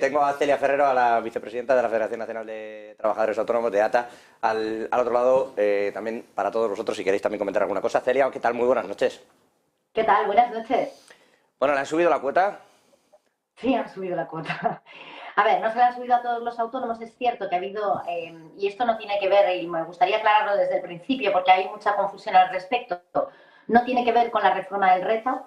Tengo a Celia Ferrero, a la vicepresidenta de la Federación Nacional de Trabajadores Autónomos de ATA, al otro lado, también para todos vosotros, si queréis también comentar alguna cosa. Celia, ¿qué tal? Muy buenas noches. ¿Qué tal? Buenas noches. Bueno, ¿le han subido la cuota? Sí, han subido la cuota. A ver, no se la han subido a todos los autónomos, es cierto que ha habido, y esto no tiene que ver, y me gustaría aclararlo desde el principio porque hay mucha confusión al respecto, no tiene que ver con la reforma del reto,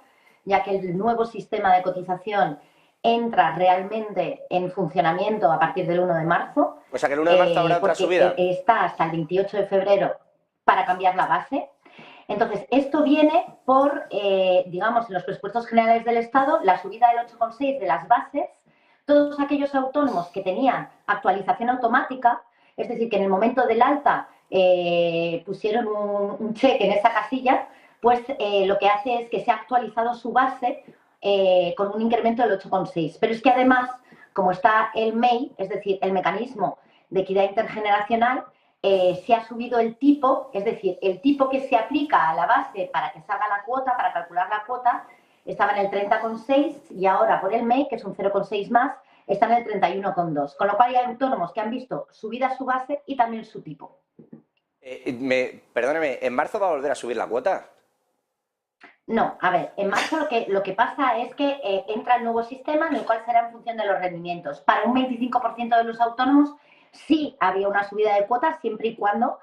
ya que el nuevo sistema de cotización entra realmente en funcionamiento a partir del 1 de marzo, O sea, que el 1 de marzo habrá otra porque subida. está hasta el 28 de febrero para cambiar la base. Entonces, esto viene por, digamos, en los presupuestos generales del Estado, la subida del 8,6 de las bases, todos aquellos autónomos que tenían actualización automática, es decir, que en el momento del alta pusieron un cheque en esa casilla, pues lo que hace es que se ha actualizado su base con un incremento del 8,6. Pero es que además, como está el MEI, es decir, el mecanismo de equidad intergeneracional, se ha subido el tipo, es decir, el tipo que se aplica a la base para que salga la cuota, para calcular la cuota, estaba en el 30,6 y ahora por el MEI, que es un 0,6 más, está en el 31,2. Con lo cual hay autónomos que han visto subida su base y también su tipo. Perdóneme, ¿en marzo va a volver a subir la cuota? No, a ver, en marzo lo que pasa es que entra el nuevo sistema en el cual será en función de los rendimientos. Para un 25% de los autónomos sí había una subida de cuotas siempre y cuando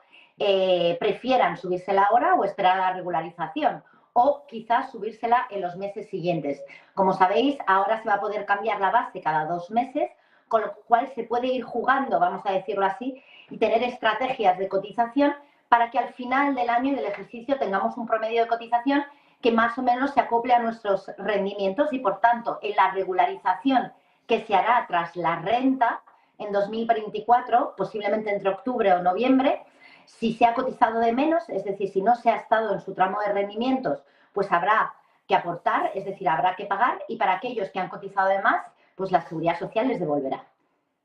prefieran subírsela ahora o esperar a la regularización o quizás subírsela en los meses siguientes. Como sabéis, ahora se va a poder cambiar la base cada 2 meses, con lo cual se puede ir jugando, vamos a decirlo así, y tener estrategias de cotización para que al final del año y del ejercicio tengamos un promedio de cotización que más o menos se acople a nuestros rendimientos y, por tanto, en la regularización que se hará tras la renta en 2024, posiblemente entre octubre o noviembre, si se ha cotizado de menos, es decir, si no se ha estado en su tramo de rendimientos, pues habrá que aportar, es decir, habrá que pagar, y para aquellos que han cotizado de más, pues la Seguridad Social les devolverá.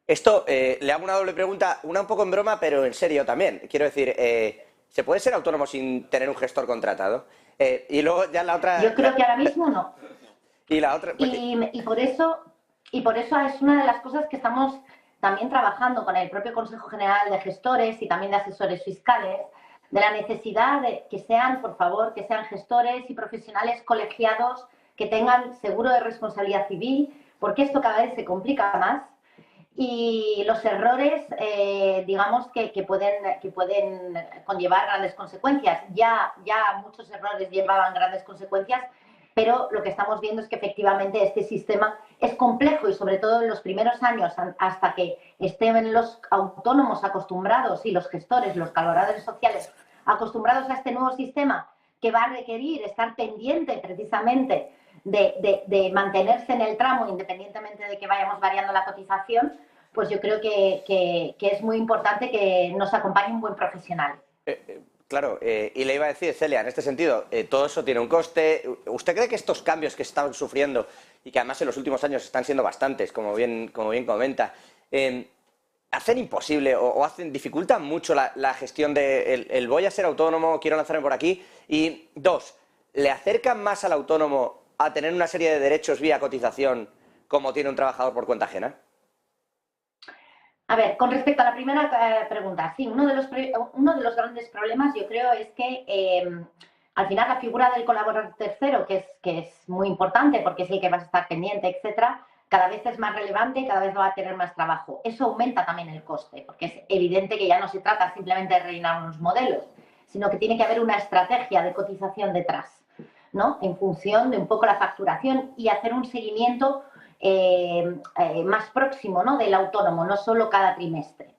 Esto, le hago una doble pregunta, una un poco en broma, pero en serio también. Quiero decir, ¿se puede ser autónomo sin tener un gestor contratado? Y luego ya la otra... Yo creo que ahora mismo no. y la otra... Y por eso es una de las cosas que estamos también trabajando con el propio Consejo General de Gestores y también de asesores fiscales, de la necesidad de que sean, por favor, que sean gestores y profesionales colegiados que tengan seguro de responsabilidad civil, porque esto cada vez se complica más y los errores, digamos, que pueden conllevar grandes consecuencias. Ya muchos errores llevaban grandes consecuencias, pero lo que estamos viendo es que efectivamente este sistema es complejo y sobre todo en los primeros años, hasta que estén los autónomos acostumbrados y los gestores, los colaboradores sociales acostumbrados a este nuevo sistema que va a requerir estar pendiente precisamente de mantenerse en el tramo independientemente de que vayamos variando la cotización, pues yo creo que es muy importante que nos acompañe un buen profesional. Claro, y le iba a decir, Celia, en este sentido, todo eso tiene un coste. ¿Usted cree que estos cambios que están sufriendo y que además en los últimos años están siendo bastantes, como bien comenta, hacen imposible o dificultan mucho la gestión de el voy a ser autónomo, quiero lanzarme por aquí? Y dos, ¿le acercan más al autónomo a tener una serie de derechos vía cotización como tiene un trabajador por cuenta ajena? A ver, con respecto a la primera pregunta, sí, uno de los grandes problemas yo creo es que al final la figura del colaborador tercero, que es muy importante porque es el que vas a estar pendiente, etcétera, cada vez es más relevante y cada vez va a tener más trabajo. Eso aumenta también el coste, porque es evidente que ya no se trata simplemente de rellenar unos modelos, sino que tiene que haber una estrategia de cotización detrás, ¿no? En función de un poco la facturación y hacer un seguimiento más próximo, ¿no?, del autónomo, no solo cada trimestre.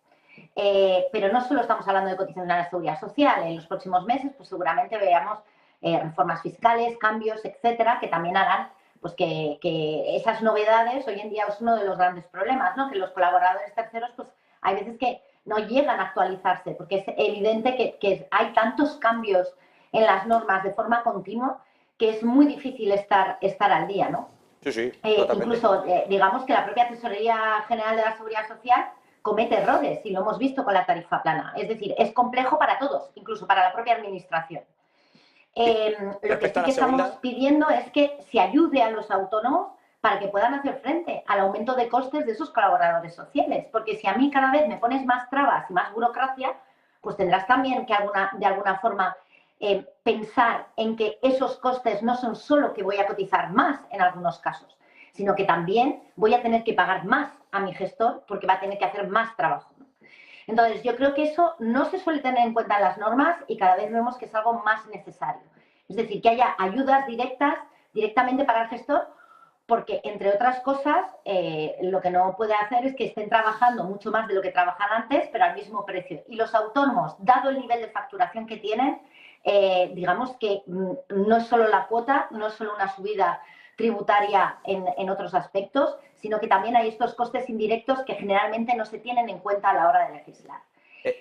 Pero no solo estamos hablando de cotización a la Seguridad Social. En los próximos meses, pues seguramente veamos reformas fiscales, cambios, etcétera, que también harán pues que esas novedades, hoy en día es uno de los grandes problemas, ¿no?, que los colaboradores terceros, pues hay veces que no llegan a actualizarse, porque es evidente que hay tantos cambios en las normas de forma continua que es muy difícil estar al día, ¿no? Sí, sí, totalmente. Incluso, digamos que la propia Tesorería General de la Seguridad Social comete errores y lo hemos visto con la tarifa plana. Es decir, es complejo para todos, incluso para la propia administración. Lo que Respecto sí a la que estamos segunda, pidiendo es que se ayude a los autónomos para que puedan hacer frente al aumento de costes de esos colaboradores sociales. Porque si a mí cada vez me pones más trabas y más burocracia, pues tendrás también que de alguna forma pensar en que esos costes no son solo que voy a cotizar más en algunos casos, sino que también voy a tener que pagar más a mi gestor porque va a tener que hacer más trabajo, ¿no? Entonces, yo creo que eso no se suele tener en cuenta en las normas y cada vez vemos que es algo más necesario. Es decir, que haya ayudas directamente para el gestor, porque, entre otras cosas, lo que no puede hacer es que estén trabajando mucho más de lo que trabajan antes, pero al mismo precio. Y los autónomos, dado el nivel de facturación que tienen, digamos que no es solo la cuota, no es solo una subida tributaria en otros aspectos, sino que también hay estos costes indirectos que generalmente no se tienen en cuenta a la hora de legislar.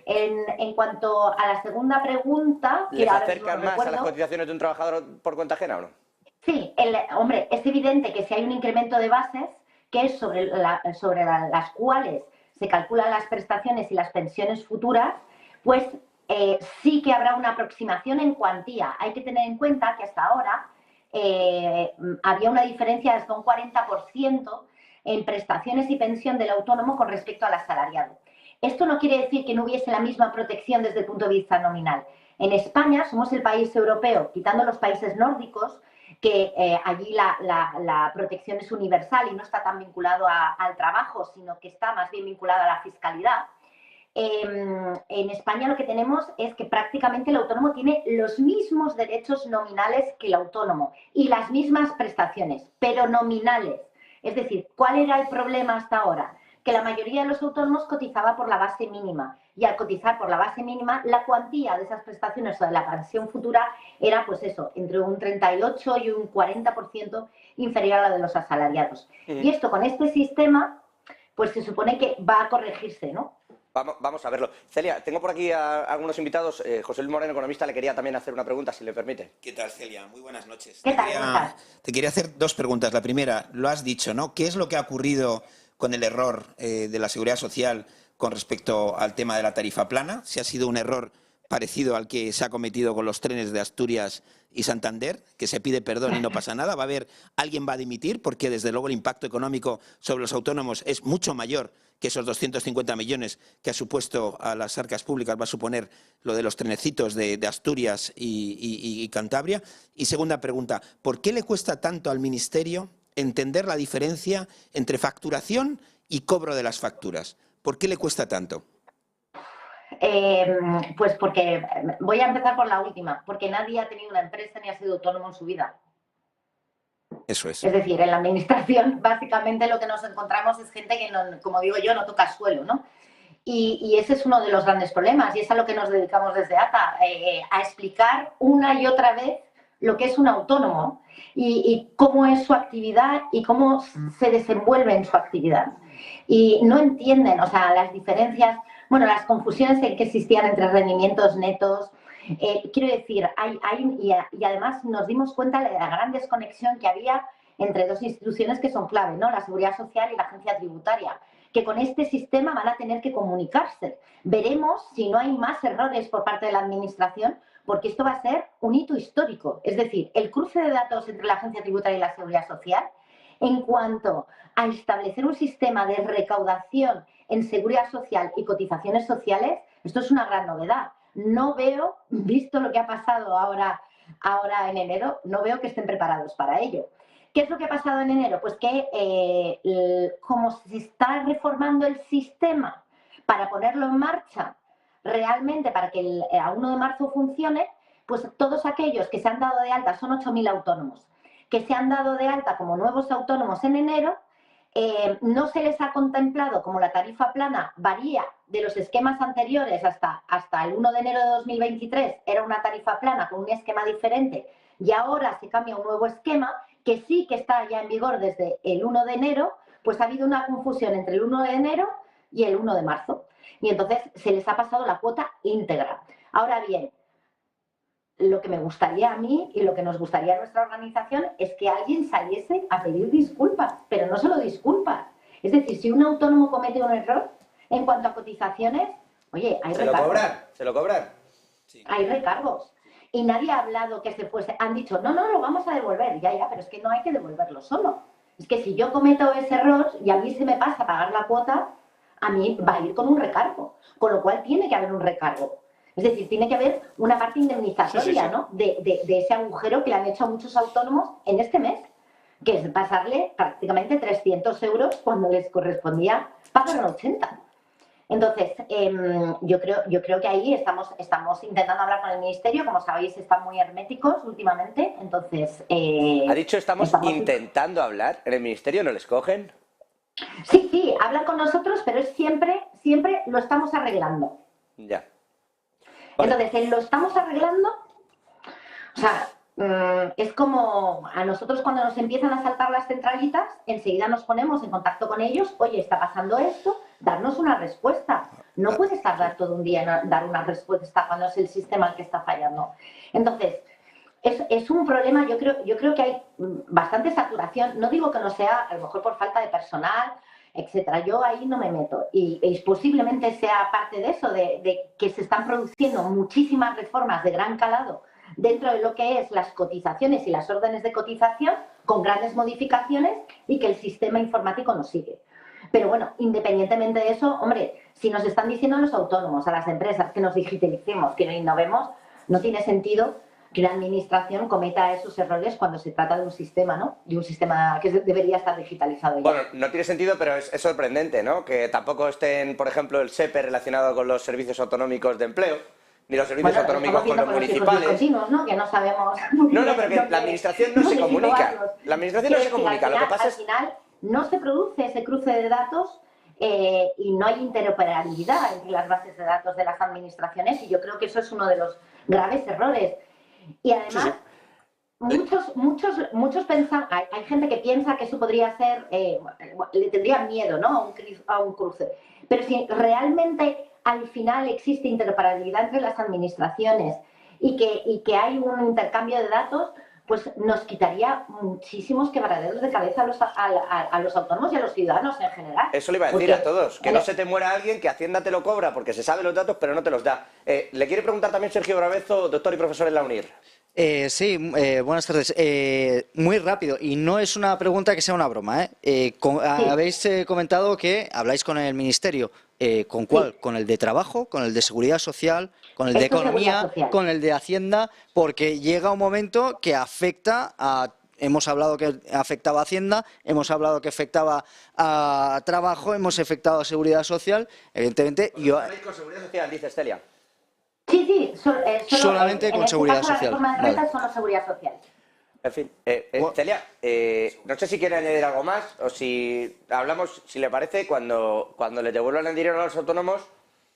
En cuanto a la segunda pregunta... ¿Les acercan más a las cotizaciones de un trabajador por cuenta ajena o no? Sí, hombre, es evidente que si hay un incremento de bases, que es sobre las cuales se calculan las prestaciones y las pensiones futuras, pues sí que habrá una aproximación en cuantía. Hay que tener en cuenta que hasta ahora había una diferencia de hasta un 40% en prestaciones y pensión del autónomo con respecto al asalariado. Esto no quiere decir que no hubiese la misma protección desde el punto de vista nominal. En España somos el país europeo, quitando los países nórdicos, que allí la protección es universal y no está tan vinculado al trabajo, sino que está más bien vinculado a la fiscalidad. En España lo que tenemos es que prácticamente el autónomo tiene los mismos derechos nominales que el autónomo y las mismas prestaciones, pero nominales. Es decir, ¿cuál era el problema hasta ahora? Que la mayoría de los autónomos cotizaba por la base mínima y al cotizar por la base mínima la cuantía de esas prestaciones o de la pensión futura era pues eso, entre un 38 y un 40% inferior a la de los asalariados. Y esto con este sistema pues se supone que va a corregirse, ¿no? Vamos a verlo. Celia, tengo por aquí a algunos invitados. José Luis Moreno, economista, le quería también hacer una pregunta, si le permite. ¿Qué tal, Celia? Muy buenas noches. ¿Qué tal? Te quería hacer dos preguntas. La primera, lo has dicho, ¿no? ¿Qué es lo que ha ocurrido con el error de la Seguridad Social con respecto al tema de la tarifa plana? Si ha sido un error parecido al que se ha cometido con los trenes de Asturias y Santander, que se pide perdón y no pasa nada. Alguien va a dimitir porque desde luego el impacto económico sobre los autónomos es mucho mayor que esos 250 millones que ha supuesto a las arcas públicas, va a suponer lo de los trenecitos de Asturias y Cantabria. Y segunda pregunta, ¿por qué le cuesta tanto al Ministerio entender la diferencia entre facturación y cobro de las facturas? ¿Por qué le cuesta tanto? Pues porque, voy a empezar por la última, porque nadie ha tenido una empresa ni ha sido autónomo en su vida. Eso es. Es decir, en la administración básicamente lo que nos encontramos es gente que, no, como digo yo, no toca suelo, ¿no? Y ese es uno de los grandes problemas y es a lo que nos dedicamos desde ATA, a explicar una y otra vez lo que es un autónomo y cómo es su actividad y cómo se desenvuelve en su actividad. Y no entienden, o sea, las diferencias, bueno, las confusiones que existían entre rendimientos netos. Quiero decir, y además nos dimos cuenta de la gran desconexión que había entre dos instituciones que son clave, ¿no? La Seguridad Social y la Agencia Tributaria, que con este sistema van a tener que comunicarse. Veremos si no hay más errores por parte de la Administración, porque esto va a ser un hito histórico. Es decir, el cruce de datos entre la Agencia Tributaria y la Seguridad Social, en cuanto a establecer un sistema de recaudación en seguridad social y cotizaciones sociales, esto es una gran novedad. No veo, visto lo que ha pasado ahora en enero, no veo que estén preparados para ello. ¿Qué es lo que ha pasado en enero? Pues que como se está reformando el sistema para ponerlo en marcha realmente, para que a 1 de marzo funcione, pues todos aquellos que se han dado de alta, son 8.000 autónomos, que se han dado de alta como nuevos autónomos en enero, no se les ha contemplado, como la tarifa plana varía de los esquemas anteriores hasta el 1 de enero de 2023, era una tarifa plana con un esquema diferente y ahora se cambia a un nuevo esquema que sí que está ya en vigor desde el 1 de enero, pues ha habido una confusión entre el 1 de enero y el 1 de marzo. Y entonces se les ha pasado la cuota íntegra. Ahora bien, lo que me gustaría a mí y lo que nos gustaría a nuestra organización es que alguien saliese a pedir disculpas, pero no solo disculpas. Es decir, si un autónomo comete un error en cuanto a cotizaciones, oye, hay recargos. ¿Se lo cobran? Sí. Hay recargos. Y nadie ha hablado que se fuese. Han dicho, no, lo vamos a devolver. Ya, pero es que no hay que devolverlo solo. es que si yo cometo ese error y a mí se me pasa pagar la cuota, a mí va a ir con un recargo, con lo cual tiene que haber un recargo. Es decir, tiene que haber una parte indemnizatoria, ¿no? de ese agujero que le han hecho a muchos autónomos en este mes, que es pasarle prácticamente 300 euros cuando les correspondía pagar 80. Entonces, yo creo que ahí estamos intentando hablar con el Ministerio. Como sabéis, están muy herméticos últimamente. Entonces, ha dicho estamos intentando hablar. ¿En el Ministerio no les cogen? Sí, hablan con nosotros, pero es siempre lo estamos arreglando. Ya. Vale. Entonces, lo estamos arreglando, o sea, es como a nosotros cuando nos empiezan a saltar las centralitas, enseguida nos ponemos en contacto con ellos, oye, está pasando esto, darnos una respuesta. No puedes tardar todo un día en dar una respuesta cuando es el sistema el que está fallando. Entonces, es un problema, yo creo que hay bastante saturación. No digo que no sea, a lo mejor por falta de personal, etcétera. Yo ahí no me meto. Y posiblemente sea parte de eso, de que se están produciendo muchísimas reformas de gran calado dentro de lo que es las cotizaciones y las órdenes de cotización, con grandes modificaciones, y que el sistema informático no sigue. Pero bueno, independientemente de eso, hombre, si nos están diciendo a los autónomos, a las empresas, que nos digitalicemos, que innovemos, no tiene sentido que la administración cometa esos errores cuando se trata de un sistema, ¿no? De un sistema que debería estar digitalizado ya. Bueno, no tiene sentido, pero es sorprendente, ¿no? Que tampoco estén, por ejemplo, el SEPE relacionado con los servicios autonómicos de empleo, ni los servicios autonómicos con los municipales. ¿No? Que no sabemos. No, pero que la administración no se comunica. La administración no se comunica. Lo que pasa es... Al final no se produce ese cruce de datos y no hay interoperabilidad entre las bases de datos de las administraciones, y yo creo que eso es uno de los graves errores. Y además, muchos pensan, hay gente que piensa que eso podría ser, le tendrían miedo, ¿no? a un cruce. Pero si realmente al final existe interoperabilidad entre las administraciones y que hay un intercambio de datos, pues nos quitaría muchísimos quebraderos de cabeza a los autónomos y a los ciudadanos en general. Eso le iba a decir a todos, que no se te muera alguien, que Hacienda te lo cobra porque se sabe los datos pero no te los da. Le quiere preguntar también Sergio Bravezo, doctor y profesor en la UNIR. Sí, buenas tardes. Muy rápido, y no es una pregunta que sea una broma, ¿eh? Habéis comentado que habláis con el Ministerio. ¿Con cuál? Sí. ¿Con el de Trabajo, con el de Seguridad Social, con el de Economía, con el de Hacienda? Porque llega un momento que afecta a... Hemos hablado que afectaba a Hacienda, hemos hablado que afectaba a Trabajo, hemos afectado a Seguridad Social. Evidentemente... ¿Habláis con Seguridad Social, dice Estelia? Sí, solamente con Seguridad Social. La reforma de renta es solo Seguridad Social. En fin, Celia, no sé si quiere añadir algo más o si hablamos, si le parece, cuando le devuelvan el dinero a los autónomos,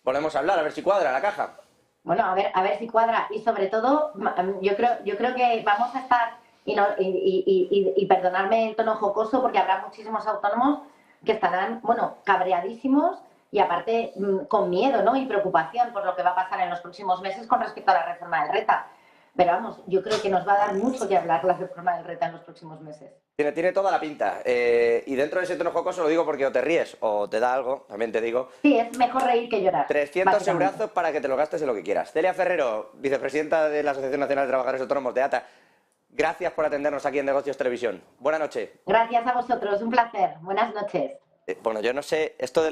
volvemos a hablar, a ver si cuadra la caja. Bueno, a ver si cuadra, y sobre todo, yo creo que vamos a estar, y perdonadme el tono jocoso, porque habrá muchísimos autónomos que estarán, bueno, cabreadísimos y aparte con miedo, ¿no? Y preocupación por lo que va a pasar en los próximos meses con respecto a la reforma del RETA. Pero vamos, yo creo que nos va a dar mucho que hablar la reforma del RETA en los próximos meses. Tiene toda la pinta. Y dentro de ese tono jocoso lo digo porque o te ríes o te da algo, también te digo. Sí, es mejor reír que llorar. 300 eurazos para que te lo gastes en lo que quieras. Celia Ferrero, vicepresidenta de la Asociación Nacional de Trabajadores Autónomos de ATA, gracias por atendernos aquí en Negocios Televisión. Buenas noches. Gracias a vosotros, un placer. Buenas noches. Bueno, yo no sé, esto de